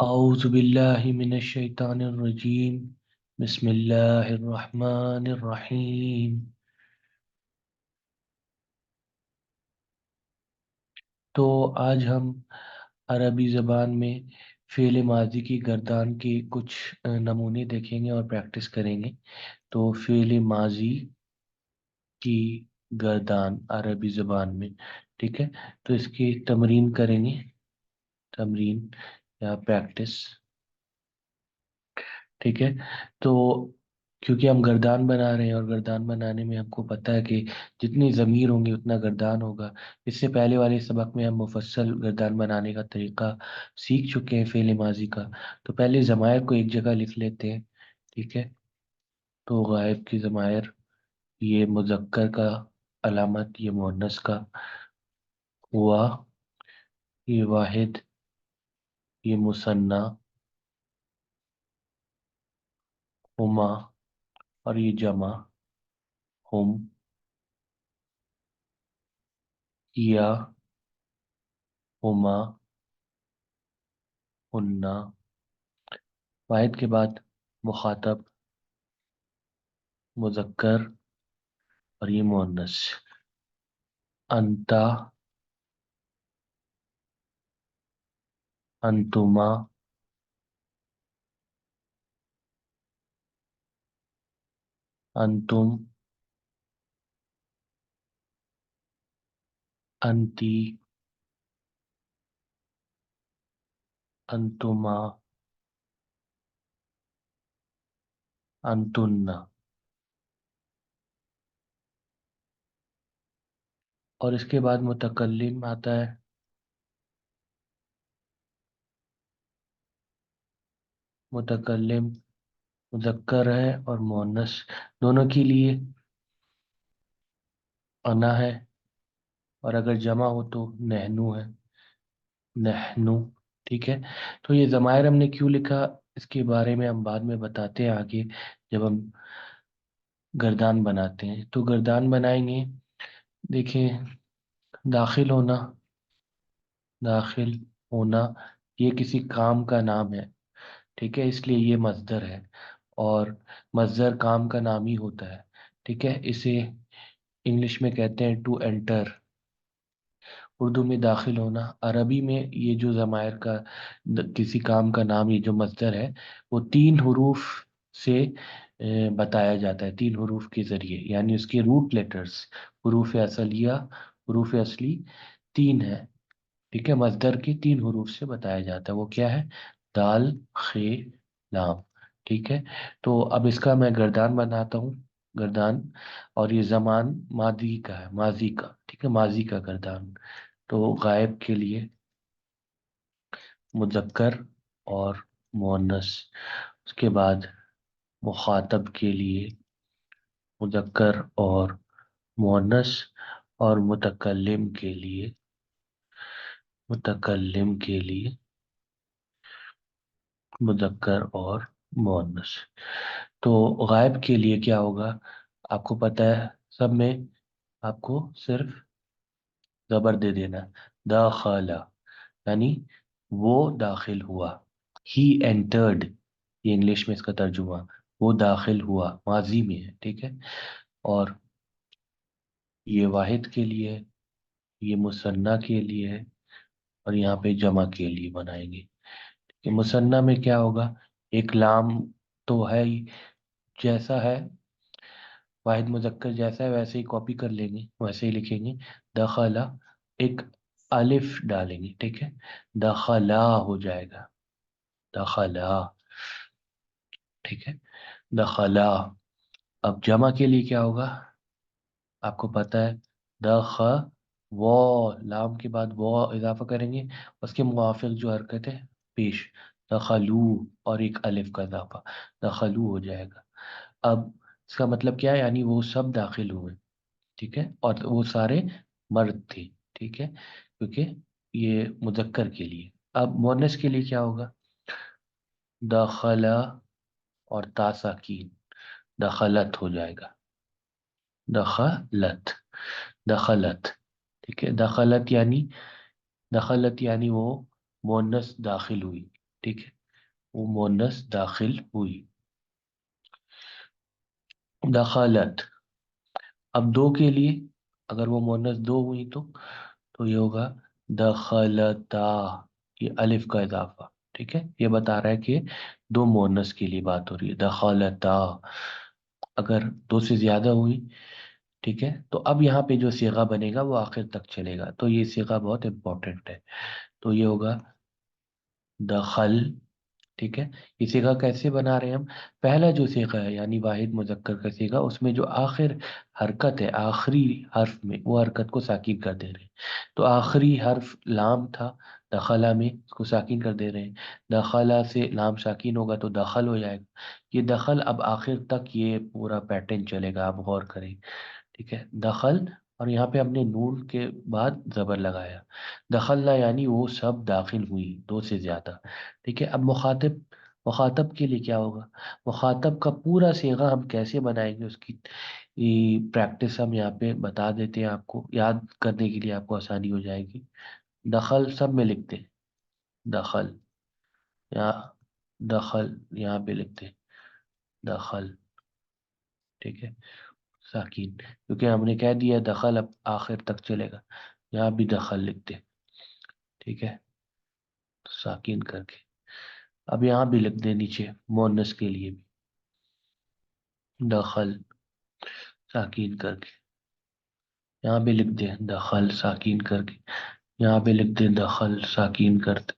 أعوذ بالله من الشيطان الرجيم بسم الله الرحمن الرحیم۔ تو آج ہم عربی زبان میں فعل ماضی کی گردان کے کچھ نمونے دیکھیں گے اور پریکٹس کریں گے۔ تو فعل ماضی کی گردان عربی زبان میں، ٹھیک ہے، تو اس کی تمرین کریں گے، تمرین یا پریکٹس، ٹھیک ہے۔ تو کیونکہ ہم گردان بنا رہے ہیں اور گردان بنانے میں ہم کو پتہ ہے کہ جتنی ضمیر ہوں گی اتنا گردان ہوگا۔ اس سے پہلے والے سبق میں ہم مفصل گردان بنانے کا طریقہ سیکھ چکے ہیں فعل ماضی کا۔ تو پہلے ضمائر کو ایک جگہ لکھ لیتے ہیں، ٹھیک ہے۔ تو غائب کی ضمائر، یہ مذکر کا علامت، یہ مؤنث کا، ہوا، یہ واحد، یہ مثنیٰ، ہما، اور یہ جمع، ہم، یا، ہما، ہننا۔ واحد کے بعد مخاطب، مذکر، اور یہ مؤنث، انتا، انتما، انتم، انتی، انتما، انتن۔ اور اس کے بعد متکلم آتا ہے۔ متکلم مذکر ہے اور مؤنث دونوں کے لیے انا ہے، اور اگر جمع ہو تو نحنو ہے، نحنو، ٹھیک ہے۔ تو یہ ضمائر ہم نے کیوں لکھا، اس کے بارے میں ہم بعد میں بتاتے ہیں آگے جب ہم گردان بناتے ہیں۔ تو گردان بنائیں گے، دیکھیں، داخل ہونا، داخل ہونا، یہ کسی کام کا نام ہے، ٹھیک ہے، اس لیے یہ مصدر ہے، اور مصدر کام کا نام ہی ہوتا ہے، ٹھیک ہے۔ اسے انگلش میں کہتے ہیں ٹو انٹر، اردو میں داخل ہونا، عربی میں یہ جو ضمائر کا کسی کام کا نام، یہ جو مصدر ہے، وہ تین حروف سے بتایا جاتا ہے، تین حروف کے ذریعے، یعنی اس کے روٹ لیٹرز، حروف اصلیہ، حروف اصلی تین ہے، ٹھیک ہے، مصدر کے تین حروف سے بتایا جاتا ہے، وہ کیا ہے؟ دال، خ، لام، ٹھیک ہے۔ تو اب اس کا میں گردان بناتا ہوں، گردان، اور یہ زمان ماضی کا ہے، ماضی کا، ٹھیک ہے، ماضی کا گردان۔ تو غائب کے لیے مذکر اور مؤنث، اس کے بعد مخاطب کے لیے مذکر اور مؤنث، اور متکلم کے لیے، متکلم کے لیے مذکر اور مؤنث۔ تو غائب کے لیے کیا ہوگا، آپ کو پتہ ہے، سب میں آپ کو صرف زبر دے دینا، داخل، یعنی وہ داخل ہوا، ہی انٹرڈ، یہ انگلش میں اس کا ترجمہ، وہ داخل ہوا، ماضی میں ہے، ٹھیک ہے۔ اور یہ واحد کے لیے، یہ مثنیٰ کے لیے ہے، اور یہاں پہ جمع کے لیے بنائیں گے کہ مثنیٰ میں کیا ہوگا، ایک لام تو ہے ہی، جیسا ہے واحد مذکر جیسا ہے ویسے ہی کاپی کر لیں گے، ویسے ہی لکھیں گے، دخلا، ایک الف ڈالیں گے، ٹھیک ہے، دخلا ہو جائے گا، دخلا، ٹھیک ہے، دخلا۔ اب جمع کے لیے کیا ہوگا، آپ کو پتہ ہے، دخ، وہ، لام کے بعد وہ اضافہ کریں گے، اس کے موافق جو حرکت ہے پیش، دخلو، اور ایک الف کا اضافہ، دخلو ہو جائے گا۔ اب اس کا مطلب کیا ہے، یعنی وہ سب داخل ہوئے، ٹھیک ہے، اور وہ سارے مرد تھے، ٹھیک ہے، کیونکہ یہ مذکر کے لیے۔ اب مؤنث کے لیے کیا ہوگا، دخلا اور تا ساکین، دخلت ہو جائے گا، دخلت، دخلت، ٹھیک ہے، دخلت یعنی، دخلت یعنی وہ مؤنث داخل ہوئی، ठीक है, वो मोनस दाखिल हुई। दखलत, अब दो के लिए, अगर वो मोनस दो हुई तो ये होगा दखलता, ये अलिफ का इजाफा। ठीक है, ये बता रहा है कि दो मोनस के लिए बात हो रही है, दखलता। अगर दो से ज्यादा हुई, ठीक है, तो अब यहाँ पे जो सीगा बनेगा वो आखिर तक चलेगा, तो ये सीगा बहुत इंपॉर्टेंट है। तो ये होगा दखल। ठीक है, ये सीगा कैसे बना रहे हैं हम? पहला जो सीगा है यानी वाहिद मुजक्कर का सीगा, उसमें जो आखिर हरकत है आखिरी हर्फ में, वो हरकत को साकिन कर दे रहे हैं। तो आखिरी हर्फ लाम था दखला में, उसको साकिन कर दे रहे हैं। दखला से लाम साकिन होगा तो दखल हो जाएगा। ये दखल अब आखिर तक ये पूरा पैटर्न चलेगा, आप गौर करें। ठीक है, दखल, और यहाँ पे हमने नून के बाद जबर लगाया। दखलना यानी वो सब दाखिल हुई, दो से ज्यादा। ठीक है, अब मुखातिब, मुखातब के लिए क्या होगा? मुखातब का पूरा सीगा हम कैसे बनाएंगे, उसकी प्रैक्टिस हम यहाँ पे बता देते हैं, आपको याद करने के लिए आपको आसानी हो जाएगी। दखल सब में लिखते हैं, दखल, यहाँ दखल यहाँ पे लिखते हैं, दखल। ठीक है, साकिन, क्योंकि हमने कह दिया दखल अब आखिर तक चलेगा, यहाँ भी दखल लिखते हैं। ठीक है, साकिन करके। अब यहाँ भी लिख दे नीचे मोनस के लिए भी, दखल साकिन करके। यहाँ भी लिख दे दखल साकिन करके, यहाँ भी लिख दे दखल साकिन करते।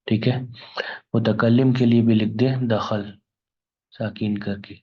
ठीक है, मुतकल्लिम के लिए भी लिख दे दखल साकिन करके।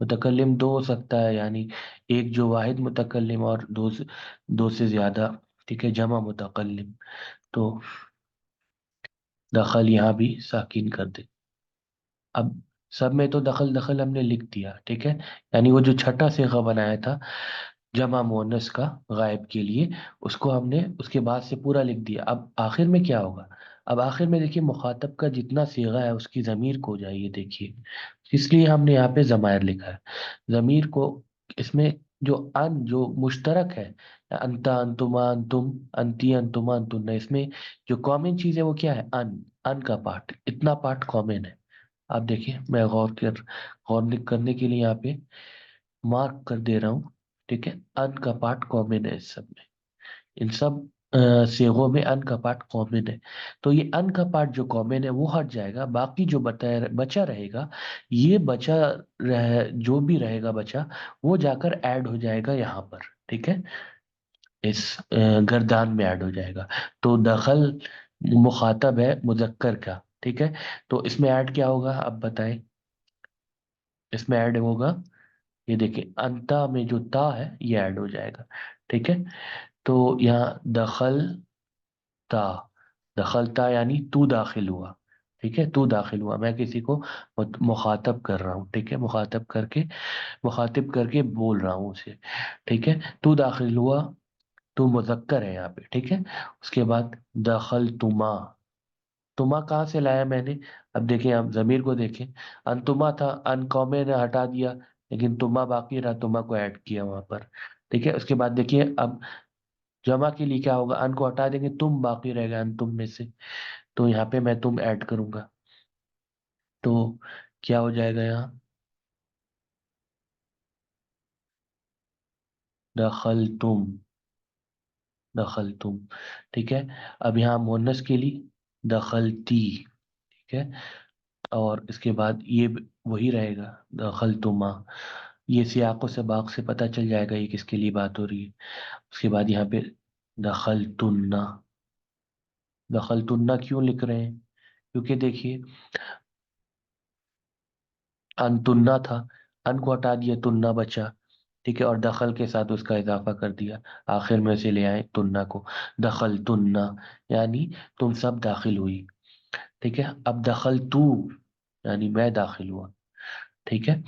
मुतकल्लिम दो हो सकता है, यानी एक जो वाहिद मुतकल्लिम और दो से ज्यादा। ठीक है, जमा मुतकल्लिम, तो दखल यहाँ भी साकिन कर दे। अब सब में तो दखल दखल हमने लिख दिया। ठीक है, यानी वो जो छठा सिगा बनाया था जमा मुअन्नस का गायब के लिए, उसको हमने उसके बाद से पूरा लिख दिया। अब आखिर में क्या होगा? अब आखिर में देखिए मुखातब का जितना सीगा है उसकी जमीर को जाइए देखिए, इसलिए हमने यहाँ पे जमायर लिखा है। जमीर को, इसमें जो जो मुश्तरक है, अंता अंतुमा अंतुम अंती अंतुमा अंतुन्ना, इसमें जो कॉमन चीज है वो क्या है? अन का पार्ट, इतना पार्ट कॉमन है। आप देखिए, मैं गौर करने के लिए यहाँ पे मार्क कर दे रहा हूँ। ठीक है, अन का पार्ट कॉमन है इस सब में, इन सब सेगों में अन का पार्ट कॉमन है। तो ये अन का पार्ट जो कॉमन है वो हट जाएगा, बाकी जो बचा रहेगा, ये जो भी रहेगा बचा, वो जाकर ऐड हो जाएगा यहाँ पर। ठीक है, इस गर्दान में ऐड हो जाएगा। तो दखल मुखातब है मुजक्कर का। ठीक है, तो इसमें ऐड क्या होगा अब बताएं? इसमें ऐड होगा, ये देखिए अंता में जो ता है ये ऐड हो जाएगा। ठीक है, तो यहाँ दखल ता, दखलता यानी तू दाखिल हुआ। ठीक है, तू दाखिल हुआ, मैं किसी को मुखातब कर रहा हूँ। ठीक है, मुखातिब करके बोल रहा हूँ उसे। ठीक है, तू दाखिल हुआ, तू मुजक्कर है यहाँ पे। ठीक है, उसके बाद दखल तुमा, तुमा कहाँ से लाया मैंने? अब देखें, आप जमीर को देखें, अनतुमा था, अनकॉमे ने हटा दिया, लेकिन तुमा बाकी रहा, तुमा को ऐड किया वहां पर। ठीक है, उसके बाद देखिए अब जमा के लिए क्या होगा? अन को हटा देंगे, तुम बाकी रहेगा अन तुम में से, तो यहाँ पे मैं तुम ऐड करूंगा, तो क्या हो जाएगा यहाँ? दखल तुम, दखल तुम। ठीक है, अब यहाँ मोनस के लिए दखलती। ठीक है, और इसके बाद वही रहेगा दखल तुमा। ये सियाकों से बाग से पता चल जाएगा ये किसके लिए बात हो रही है। उसके बाद यहाँ पे दखल तुन्ना, दखल तुन्ना क्यों लिख रहे हैं? क्योंकि देखिए अनतुन्ना था, अन को हटा दिया, तुन्ना बचा। ठीक है, और दखल के साथ उसका इजाफा कर दिया, आखिर में से ले आए तुन्ना को, दखल तुन्ना, यानी तुम सब दाखिल हुई। ठीक है, अब दखल तू यानी मैं दाखिल हुआ। ठीक है,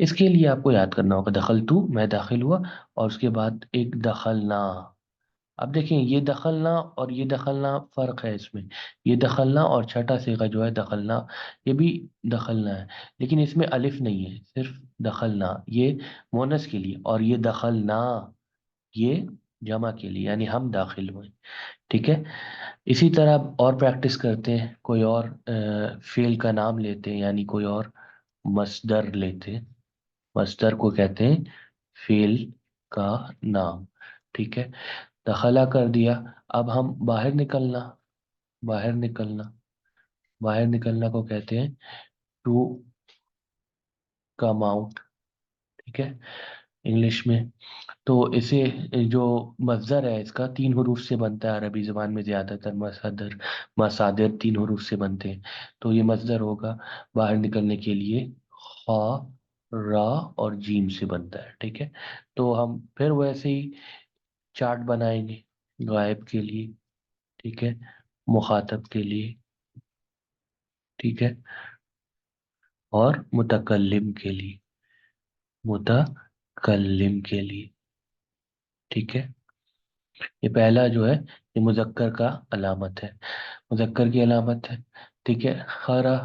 इसके लिए आपको याद करना होगा दखल तू मैं दाखिल हुआ, और उसके बाद एक दखलना। अब देखें ये दखलना और ये दखलना फर्क है इसमें, ये दखलना और छठा सीगा जो है दखलना, ये भी दखलना है, लेकिन इसमें अलिफ नहीं है, सिर्फ दखलना, ये मोनस के लिए, और ये दखलना, ये जमा के लिए, यानी हम दाखिल हुए। ठीक है, इसी तरह अब और प्रैक्टिस करते हैं, कोई और फेल का नाम लेते हैं, यानी कोई और मस्दर लेते हैं। मस्दर को कहते हैं फेल का नाम। ठीक है, दखला कर दिया। अब हम बाहर निकलना, बाहर निकलना, बाहर निकलना को कहते हैं टू कम आउट। ठीक है, इंग्लिश में। तो इसे, जो मस्दर है इसका 3 हरूफ से बनता है, अरबी जबान में ज्यादातर मसादर मसादिर 3 हरूफ से बनते हैं। तो ये मस्दर होगा बाहर निकलने के लिए, खा, रा और जीम से बनता है। ठीक है, तो हम फिर वैसे ही चार्ट बनाएंगे गायब के लिए, ठीक है, मुखातब के लिए, ठीक है, और मुतकल्लिम के लिए, मुतकल्लिम के लिए। ठीक है, ये पहला जो है ये मुजक्कर का अलामत है, मुजक्कर की अलामत है। ठीक है, खरा,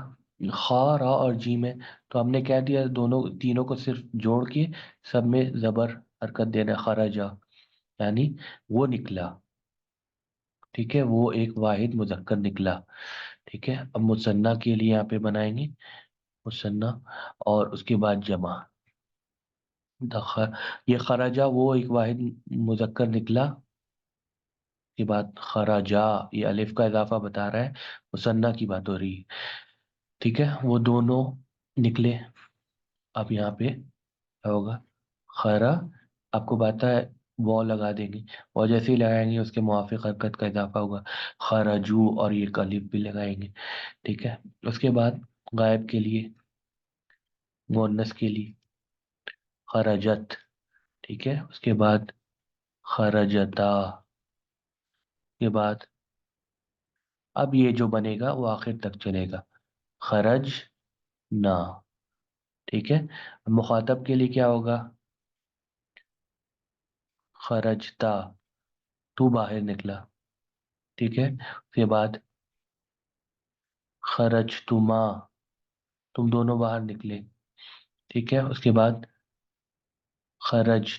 खा, रा और जीम है। तो हमने क्या दिया, दोनों तीनों को सिर्फ जोड़ के सब में जबर हरकत देना, खराजा, यानी वो निकला। ठीक है, वो एक वाहिद मुजक्कर निकला। ठीक है, अब मुसन्ना के लिए यहाँ पे बनाएंगे मुसन्ना, और उसके बाद जमा। ये खराजा वो एक वाहिद मुजक्कर निकला के बाद खराजा, ये अलिफ का इजाफा बता रहा है, मुसन्ना की बात हो रही है। ठीक है, वो दोनों निकले। अब यहाँ पे क्या होगा, खरा, आपको पता है वॉ लगा देंगे, और जैसे ही लगाएंगे उसके मुआफिक हरकत का इजाफा होगा, खराजू, और ये अलिफ भी लगाएंगे। ठीक है, उसके बाद गायब के लिए, मुअन्नस के लिए खराजत। ठीक है, उसके बाद खराजता के बाद, अब ये जो बनेगा वो आखिर तक चलेगा, खरज ना। ठीक है, मुखातब के लिए क्या होगा, खरजता, तू बाहर निकला। ठीक है, उसके बाद खरज तुमा, तुम दोनों बाहर निकले। ठीक है, उसके बाद खरज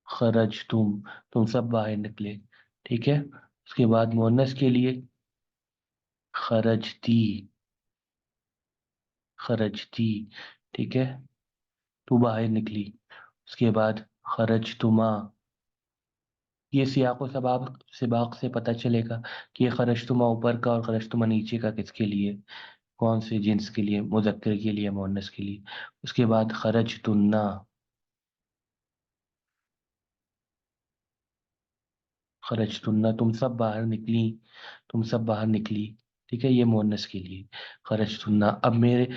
खरज तुम सब बाहर निकले। ठीक है, उसके बाद मुअन्नस के लिए खरजती, खरजती। ठीक है, तू बाहर निकली। उसके बाद खरज तुमा। ये सियाको सबाक सिबाक से पता चलेगा कि ये खरजतुमा ऊपर का और खरजतुमा नीचे का किसके लिए, कौन से जिन्स के लिए, मुजक्कर के लिए, मुअन्नस के लिए। उसके बाद खरजतुन्ना, खरजतुन्ना, तुम सब बाहर निकली, तुम सब बाहर निकली। ठीक है, ये मुअन्नस के लिए खरजतुन्ना। अब मेरे,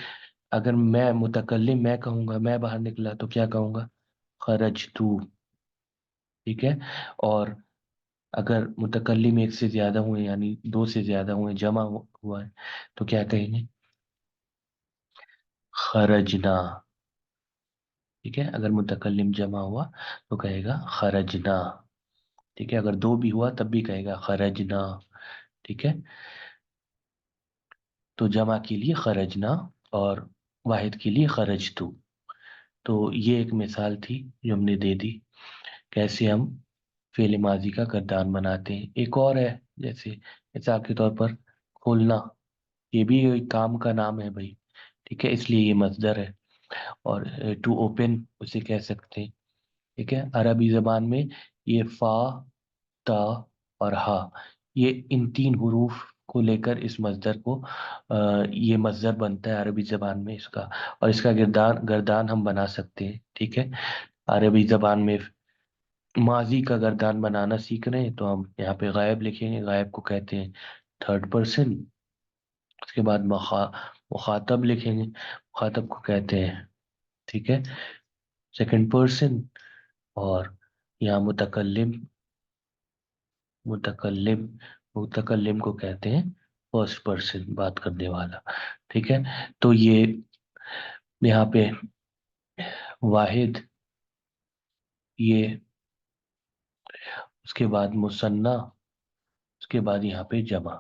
अगर मैं मुतकल्लिम मैं कहूंगा मैं बाहर निकला तो क्या कहूंगा, खरजतू। ठीक है, और अगर मुतकल्लिम एक से ज्यादा हुए, यानी दो से ज्यादा हुए, जमा हुआ है, तो क्या कहेंगे, खरजना। ठीक है, अगर मुतकल्लिम जमा हुआ तो कहेगा खरजना। ठीक है, अगर दो भी हुआ तब भी कहेगा खरजना। ठीक है, तो जमा के लिए खरजना, और वाहिद के लिए खरजतु। तो ये एक मिसाल थी जो हमने दे दी, कैसे हम फेल माजी का गर्दान बनाते हैं। एक और है, जैसे मिसाल के तौर पर खोलना, ये भी एक काम का नाम है भाई। ठीक है, इसलिए ये मजदर है। और टू ओपन उसे कह सकते हैं। ठीक है, अरबी जबान में ये फा, ता और हा, ये इन 3 हरूफ को लेकर इस मजदर को, ये मजदर बनता है अरबी जबान में इसका। और इसका गर्दान गर्दान हम बना सकते हैं। ठीक है, अरबी जबान में माजी का गर्दान बनाना सीख रहे हैं, तो हम यहाँ पे गायब लिखेंगे, गायब को कहते हैं थर्ड पर्सन। उसके बाद मुखातब लिखेंगे, मुखातब को कहते हैं, ठीक है, सेकंड पर्सन। और यहाँ मुतकल्लिम, मुतकल्लिम मुतकल्लिम को कहते हैं फर्स्ट पर्सन, बात करने वाला। ठीक है, तो ये यहाँ पे वाहिद, ये उसके बाद मुसन्ना, उसके बाद यहाँ पे जमा।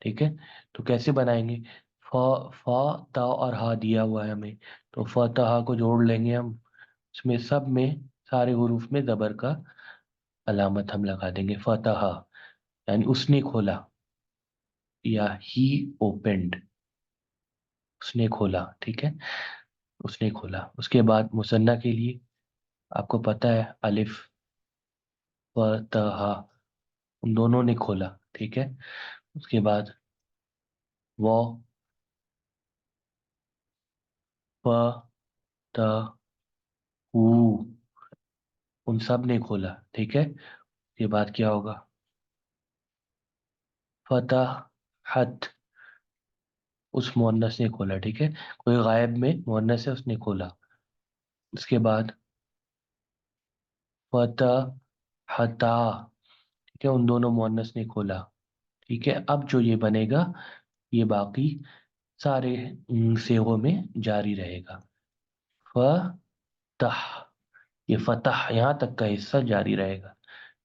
ठीक है, तो कैसे बनाएंगे, फा, फा, ता और हा दिया हुआ है हमें, तो फा ता हा को जोड़ लेंगे हम। इसमें सब में सारे हुरूफ में जबर का علامت ہم لگا دیں گے فتح، یعنی اس نے کھولا، یا ہی اوپنڈ، اس نے کھولا، ٹھیک ہے، اس نے کھولا۔ اس کے بعد مثنیٰ کے لیے آپ کو پتہ ہے الف فتح، ان دونوں نے کھولا، ٹھیک ہے۔ اس کے بعد وہ فتح، ان سب نے کھولا، ٹھیک ہے۔ اس کے بعد کیا ہوگا؟ فتح حت، اس مؤنث نے کھولا، ٹھیک ہے، کوئی غائب میں مؤنث ہے، اس نے کھولا۔ اس کے بعد فتح حتا، ٹھیک ہے، ان دونوں مؤنث نے کھولا، ٹھیک ہے۔ اب جو یہ بنے گا یہ باقی سارے صیغوں میں جاری رہے گا۔ فتح، یہ فتح یہاں تک کا حصہ جاری رہے گا،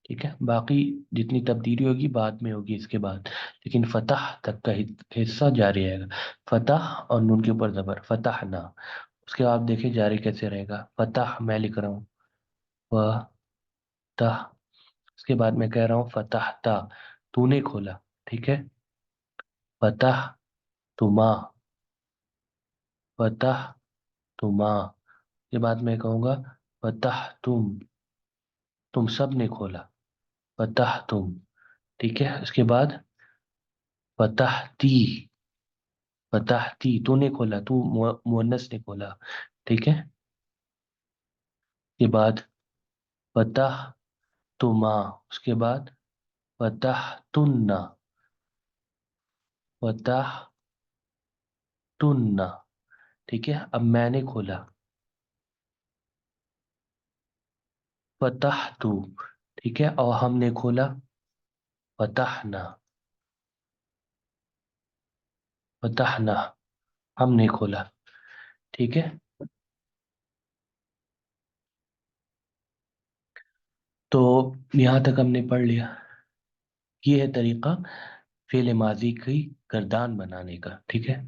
ٹھیک ہے۔ باقی جتنی تبدیلی ہوگی بعد میں ہوگی اس کے بعد، لیکن فتح تک کا حصہ جاری رہے گا۔ فتح اور نون کے اوپر زبر، فتح نہ۔ اس کے بعد دیکھیں جاری کیسے رہے گا، فتح میں لکھ رہا ہوں فتح، اس کے بعد میں کہہ رہا ہوں فتح تا، تو نے کھولا، ٹھیک ہے، فتح تما، فتح تما۔ اس کے بعد میں کہوں گا فتح تم سب نے کھولا، فتح تم، ٹھیک ہے۔ اس کے بعد فتح تی، فتح تی، تو نے کھولا، تو مؤنث نے کھولا، ٹھیک ہے۔ اس کے بعد فتح تما، اس کے بعد فتح تن، فتح تن، ٹھیک ہے۔ اب میں نے کھولا، فتح تو، ٹھیک ہے، اور ہم نے کھولا فتحنا، فتحنا، ہم نے کھولا، ٹھیک ہے۔ تو یہاں تک ہم نے پڑھ لیا، یہ ہے طریقہ فعل ماضی کی گردان بنانے کا، ٹھیک ہے۔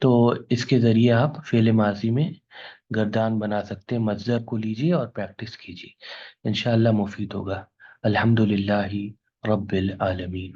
تو اس کے ذریعے آپ فعل ماضی میں گردان بنا سکتے ہیں، مصدر کو لیجیے اور پریکٹس کیجیے، انشاءاللہ مفید ہوگا۔ الحمدللہ رب العالمین۔